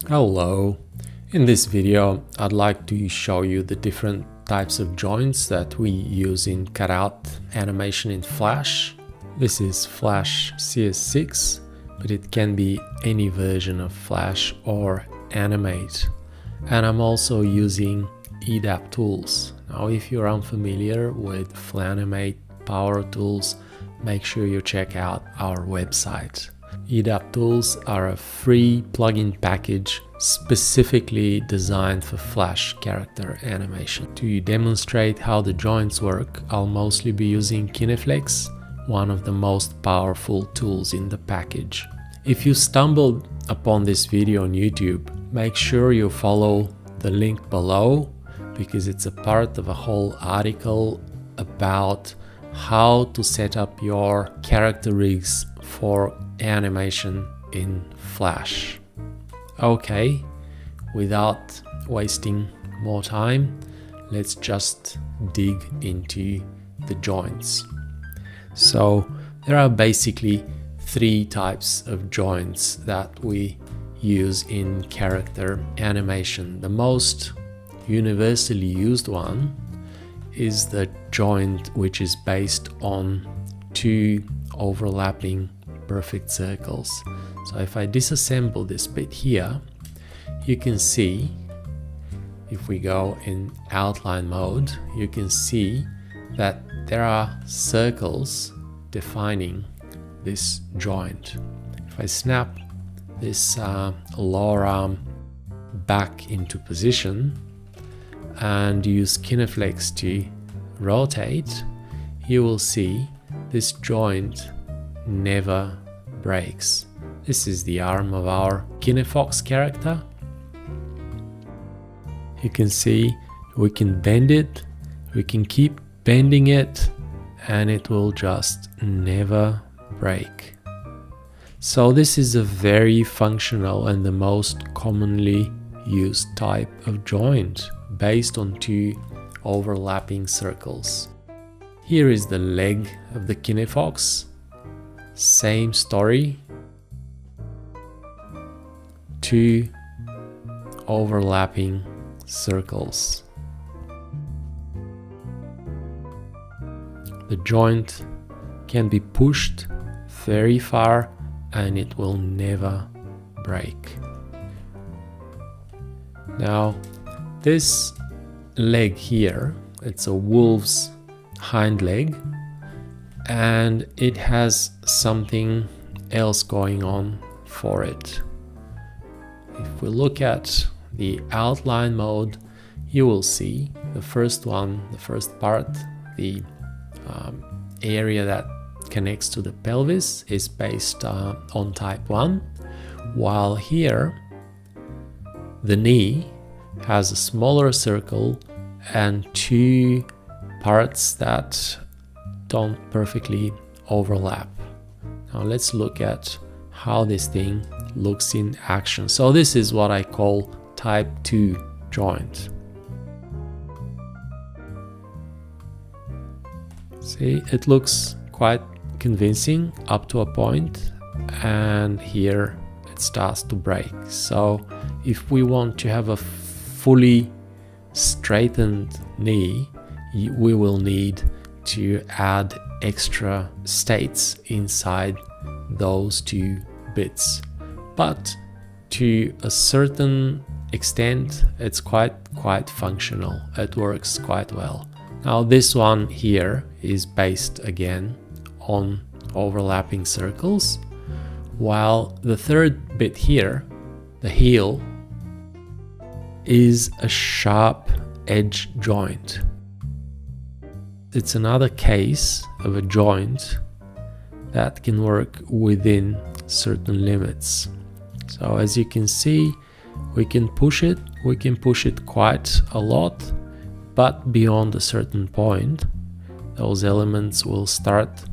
Hello! In this video I'd like to show you the different types of joints that we use in cutout animation in Flash. This is Flash CS6, but it can be any version of Flash or Animate. And I'm also using EDAP tools. Now if you're unfamiliar with Animate Power Tools, make sure you check out our website. EDAP tools are a free plugin package specifically designed for Flash character animation. To demonstrate how the joints work, I'll mostly be using Kineflex, one of the most powerful tools in the package. If you stumbled upon this video on YouTube, make sure you follow the link below because it's a part of a whole article about how to set up your character rigs for animation in Flash. Okay, without wasting more time, let's just dig into the joints. So there are basically three types of joints that we use in character animation. The most universally used one is the joint which is based on two overlapping perfect circles. So if I disassemble this bit here, you can see, if we go in outline mode, you can see that there are circles defining this joint. If I snap this lower arm back into position and use Kineflex to rotate, you will see this joint never breaks. This is the arm of our Kinefox character. You can see we can bend it, we can keep bending it, and it will just never break. So this is a very functional and the most commonly used type of joint based on two overlapping circles. Here is the leg of the Kinefox. Same story. Two overlapping circles. The joint can be pushed very far and it will never break. Now, this leg here, it's a wolf's hind leg, and it has something else going on for it. If we look at the outline mode, you will see the first part, the area that connects to the pelvis is based on type 1, while here the knee has a smaller circle and two parts that don't perfectly overlap. Now let's look at how this thing looks in action. So this is what I call type 2 joint. See, it looks quite convincing up to a point, and here it starts to break. So if we want to have a fully straightened knee, we will need to add extra states inside those two bits. But to a certain extent, it's quite functional. It works quite well. Now this one here is based again on overlapping circles, while the third bit here, the heel, is a sharp edge joint. It's another case of a joint that can work within certain limits. So as you can see, we can push it quite a lot, but beyond a certain point, those elements will start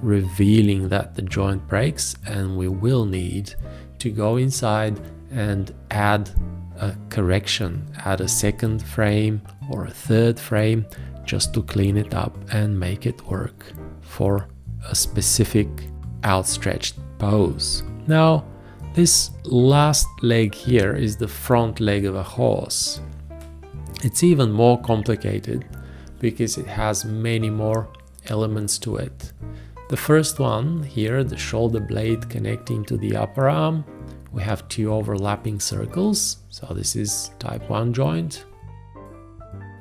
revealing that the joint breaks, and we will need to go inside and add a correction, add a second frame or a third frame just to clean it up and make it work for a specific outstretched pose. Now, This last leg here is the front leg of a horse. It's even more complicated because it has many more elements to it. The first one here, the shoulder blade connecting to the upper arm, we have 2 overlapping circles, so this is type 1 joint.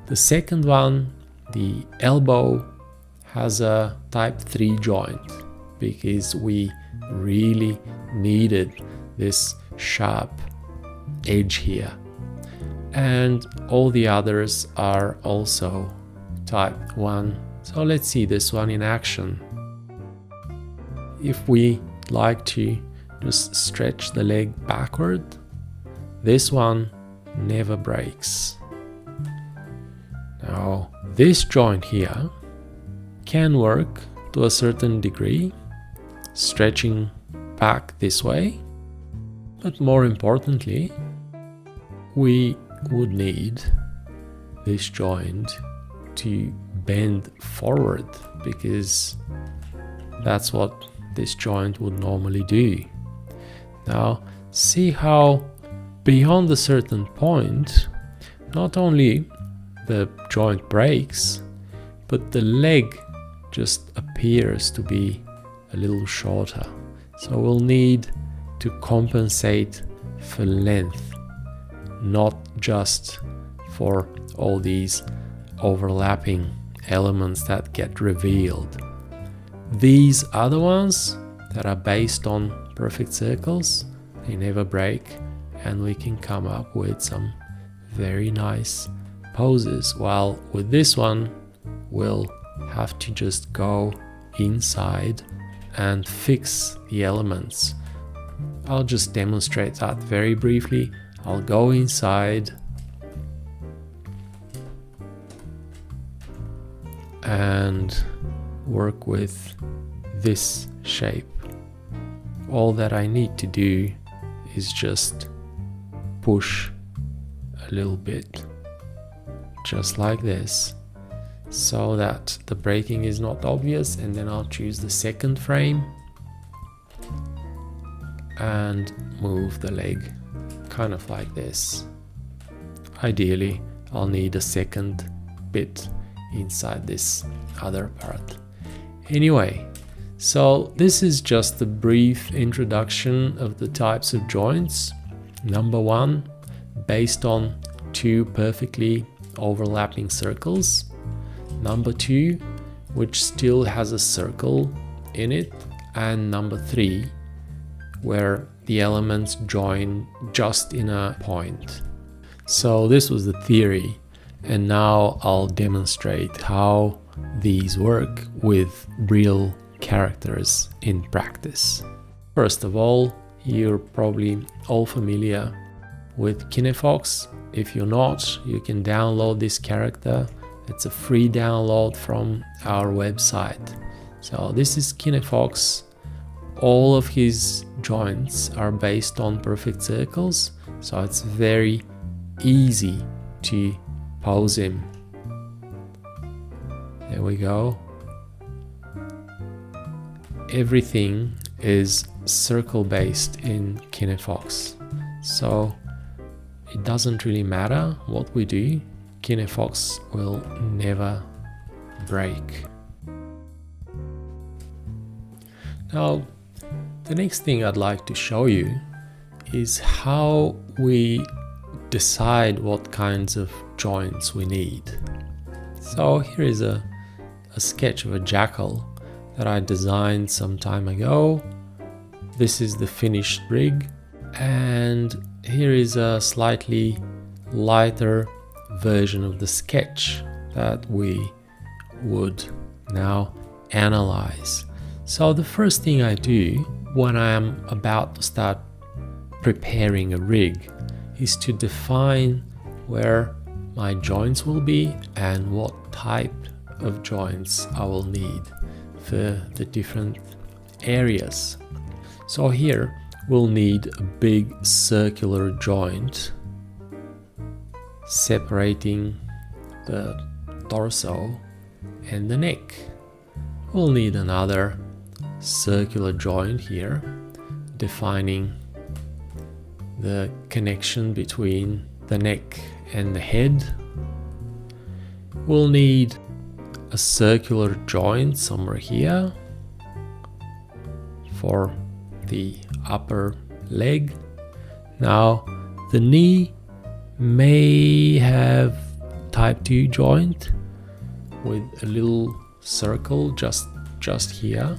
The second one, the elbow, has a type 3 joint because we really needed this sharp edge here. And all the others are also type 1. So let's see this one in action. If we like to just stretch the leg backward, this one never breaks. Now this joint here can work to a certain degree, stretching back this way, but more importantly, we would need this joint to bend forward because that's what this joint would normally do. Now see how beyond a certain point, not only the joint breaks, but the leg just appears to be a little shorter. So we'll need to compensate for length, not just for all these overlapping elements that get revealed. These other ones that are based on perfect circles, they never break, and we can come up with some very nice poses. While with this one, we'll have to just go inside and fix the elements. I'll just demonstrate that very briefly. I'll go inside and work with this shape. All that I need to do is just push a little bit, just like this, so that the breaking is not obvious, and then I'll choose the second frame and move the leg kind of like this. Ideally, I'll need a second bit inside this other part. Anyway, so this is just a brief introduction of the types of joints. Number 1, based on 2 perfectly overlapping circles. Number 2, which still has a circle in it. And number 3, where the elements join just in a point. So this was the theory, and now I'll demonstrate how these work with real characters in practice. First of all, you're probably all familiar with KineFox. If you're not, you can download this character. It's a free download from our website. So this is KineFox. All of his joints are based on perfect circles, so it's very easy to pose him. There we go. Everything is circle based in KineFox, so it doesn't really matter what we do, KineFox will never break. Now, the next thing I'd like to show you is how we decide what kinds of joints we need. So here is a sketch of a jackal that I designed some time ago. This is the finished rig, and here is a slightly lighter version of the sketch that we would now analyze. So the first thing I do when I am about to start preparing a rig is to define where my joints will be and what type of joints I will need for the different areas. So here we'll need a big circular joint separating the torso and the neck. We'll need another circular joint here defining the connection between the neck and the head. We'll need a circular joint somewhere here for the upper leg. Now the knee may have type 2 joint with a little circle just here,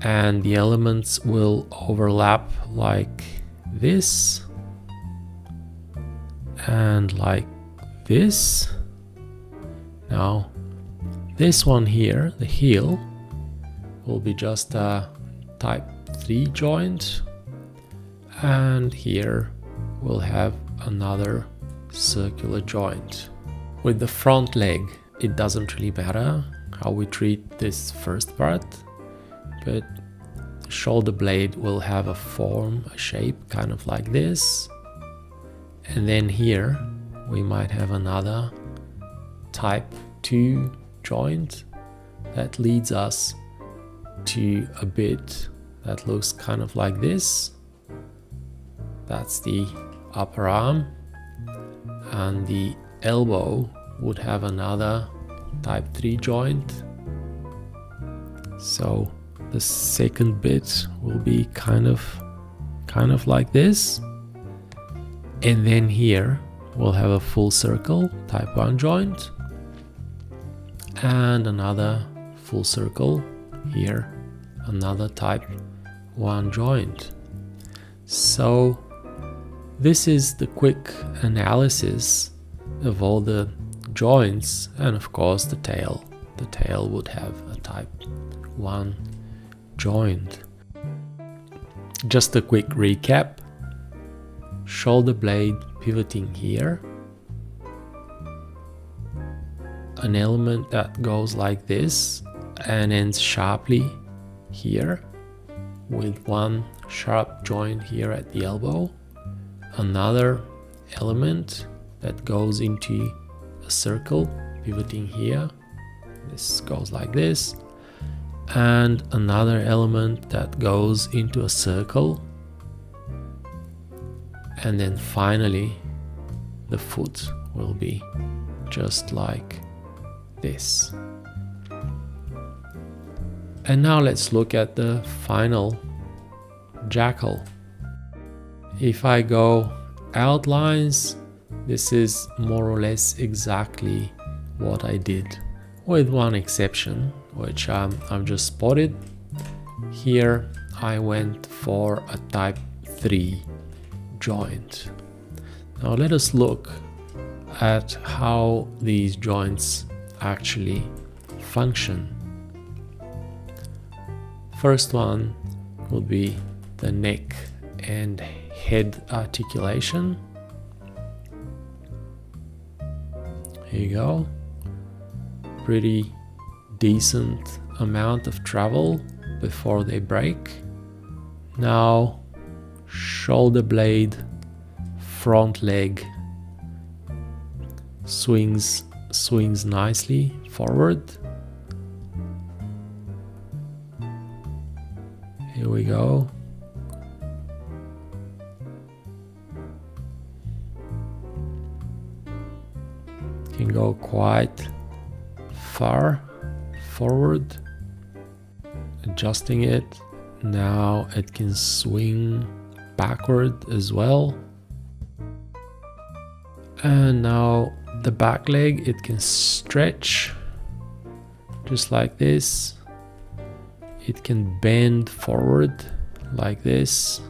and the elements will overlap like this and like this. Now this one here, the heel, will be just a type 3 joint, and here we'll have another circular joint. With the front leg, it doesn't really matter how we treat this first part, but the shoulder blade will have a form, a shape kind of like this, and then here we might have another type 2 joint that leads us to a bit that looks kind of like this. That's the upper arm, and the elbow would have another type 3 joint. So the second bit will be kind of like this, and then here we'll have a full circle type 1 joint and another full circle here, another type 1 joint. So this is the quick analysis of all the joints, and of course the tail. The tail would have a type 1 joint. Just a quick recap. Shoulder blade pivoting here. An element that goes like this and ends sharply here with one sharp joint here at the elbow. Another element that goes into a circle pivoting here. This goes like this. And another element that goes into a circle. And then finally the foot will be just like this. And now let's look at the final jackal. If I go outlines, this is more or less exactly what I did, with one exception, which I've just spotted. Here I went for a type 3 joint. Now let us look at how these joints actually function. First one would be the neck and head articulation. Here you go. Pretty decent amount of travel before they break. Now shoulder blade, front leg swings nicely forward. Here we go. Can go quite far forward, adjusting it. Now it can swing backward as well. And now the back leg, it can stretch just like this. It can bend forward like this.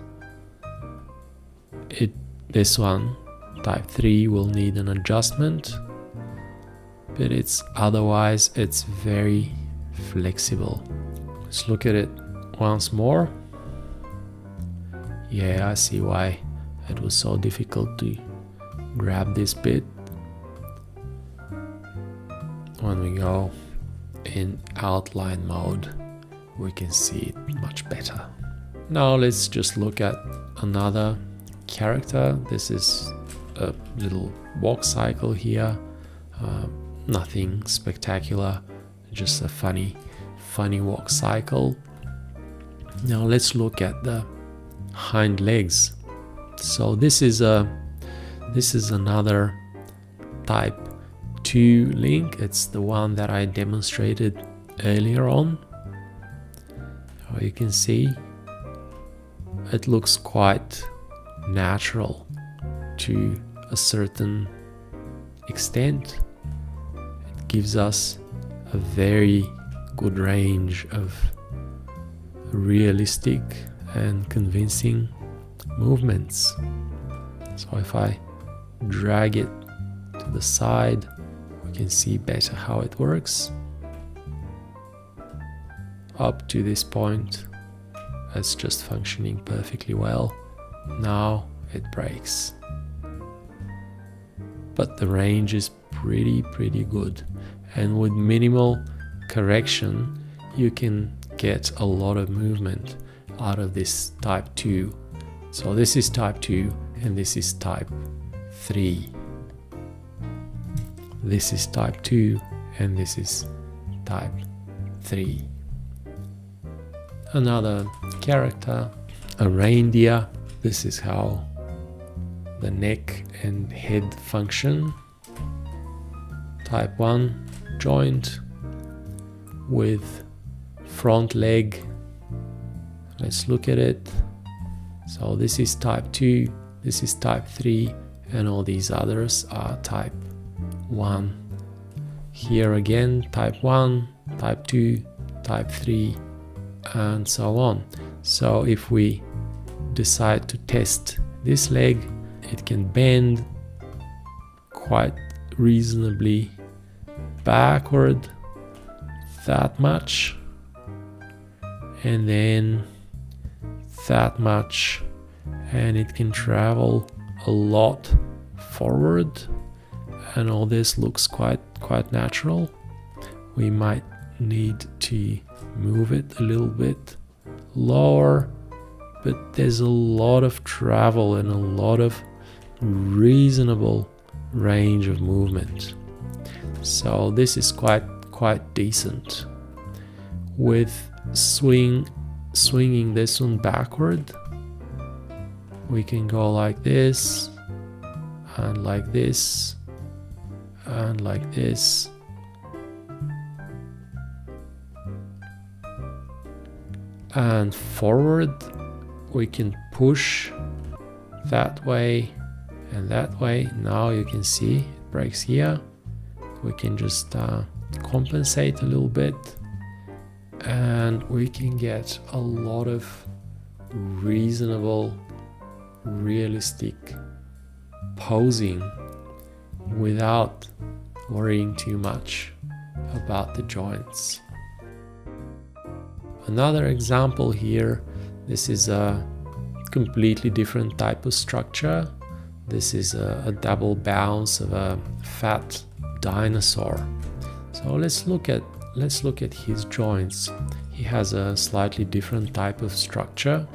This one, type 3, will need an adjustment, but otherwise it's very flexible. Let's look at it once more. Yeah, I see why it was so difficult to grab this bit. When we go in outline mode, we can see it much better. Now let's just look at another character. This is a little walk cycle here. Nothing spectacular, just a funny walk cycle. Now let's look at the hind legs. So this is another type 2 link. It's the one that I demonstrated earlier on. So you can see it looks quite natural to a certain extent. It gives us a very good range of realistic and convincing movements. So if I drag it to the side, we can see better how it works. Up to this point, it's just functioning perfectly well. Now it breaks. But the range is pretty good. And with minimal correction, you can get a lot of movement out of this type 2. So this is type 2 and this is type 3. This is type 2 and this is type 3. Another character, a reindeer. This is how the neck and head function. Type 1 joint with front leg. Let's look at it. So this is type 2, this is type 3, and all these others are type 1. Here again, type 1, type 2, type 3, and so on. So if we decide to test this leg, it can bend quite reasonably backward, that much, and then that much, and it can travel a lot forward, and all this looks quite natural. We might need to move it a little bit lower, but there's a lot of travel and a lot of reasonable range of movement. So this is quite decent. With swinging this one backward, we can go like this, and like this, and like this. And forward, we can push that way and that way. Now you can see it breaks here. We can just compensate a little bit, and we can get a lot of reasonable, realistic posing without worrying too much about the joints. Another example here, this is a completely different type of structure. This is a double bounce of a fat dinosaur. So let's look at his joints. He has a slightly different type of structure.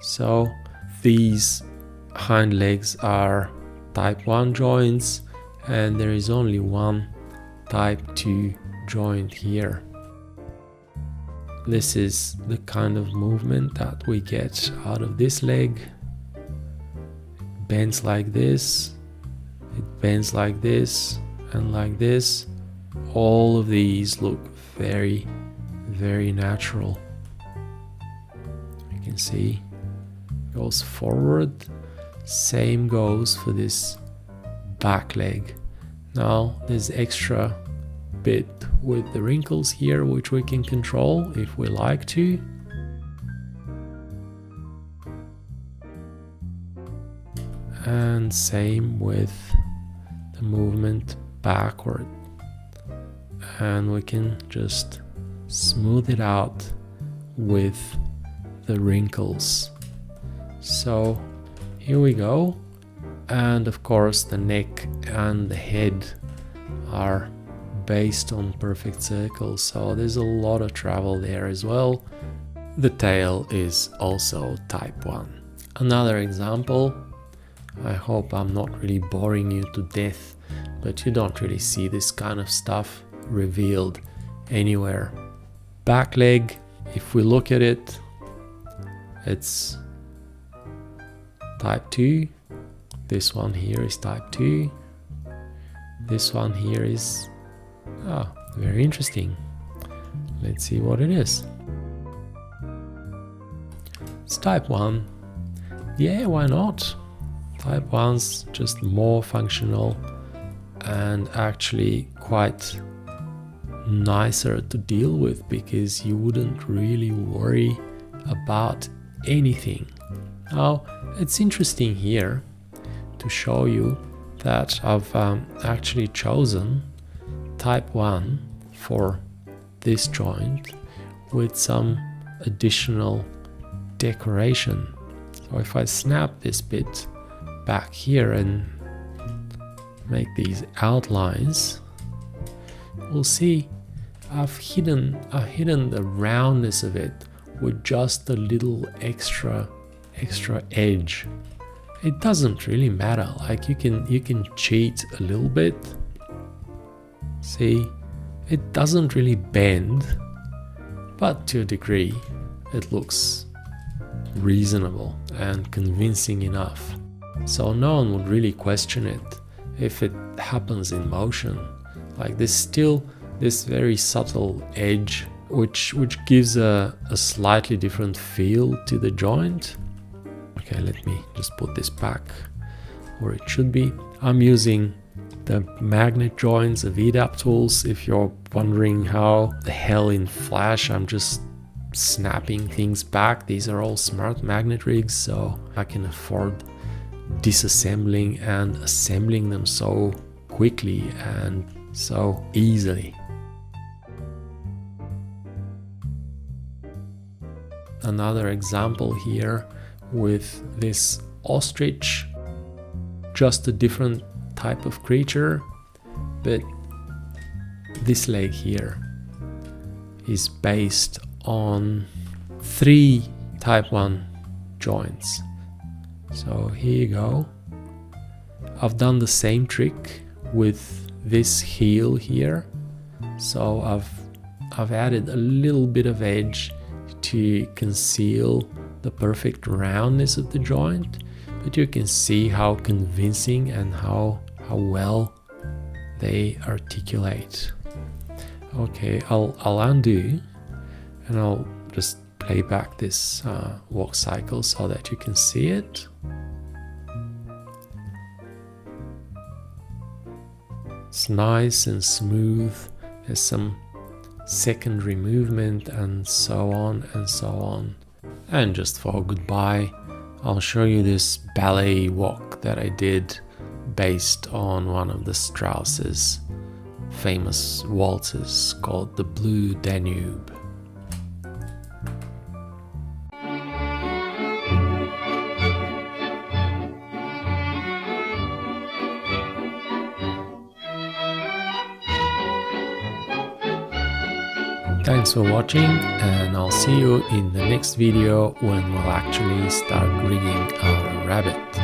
So these hind legs are type 1 joints, and there is only one type 2 joint here. This is the kind of movement that we get out of this leg. It bends like this, it bends like this, and like this. All of these look very natural. You can see it goes forward. Same goes for this back leg. Now there's extra bit with the wrinkles here, which we can control if we like to. And same with the movement backward. And we can just smooth it out with the wrinkles. So here we go. And of course the neck and the head are based on perfect circles, so there's a lot of travel there as well. The tail is also type 1. Another example, I hope I'm not really boring you to death, but you don't really see this kind of stuff revealed anywhere. Back leg, if we look at it, it's type 2. This one here is type 2. This one here is very interesting. Let's see what it is. It's type 1. Yeah, why not? Type 1's just more functional and actually quite nicer to deal with, because you wouldn't really worry about anything. Now, it's interesting here to show you that I've actually chosen type 1 for this joint with some additional decoration. So if I snap this bit back here and make these outlines, we'll see I've hidden the roundness of it with just a little extra edge. It doesn't really matter, like you can cheat a little bit. See, it doesn't really bend, but to a degree it looks reasonable and convincing enough, so no one would really question it if it happens in motion. Like there's still this very subtle edge which gives a slightly different feel to the joint. Okay, let me just put this back where it should be. I'm using the magnet joints of EDAP tools. If you're wondering how the hell in Flash I'm just snapping things back, these are all smart magnet rigs, so I can afford disassembling and assembling them so quickly and so easily. Another example here with this ostrich, just a different type of creature, but this leg here is based on 3 type 1 joints. So here you go. I've done the same trick with this heel here. So I've added a little bit of edge to conceal the perfect roundness of the joint, but you can see how convincing and how well they articulate. Okay, I'll undo and I'll just play back this walk cycle so that you can see it. It's nice and smooth. There's some secondary movement and so on and so on. And just for goodbye, I'll show you this ballet walk that I did based on one of the Strauss's famous waltzes called the Blue Danube. Thanks for watching, and I'll see you in the next video when we'll actually start rigging our rabbit.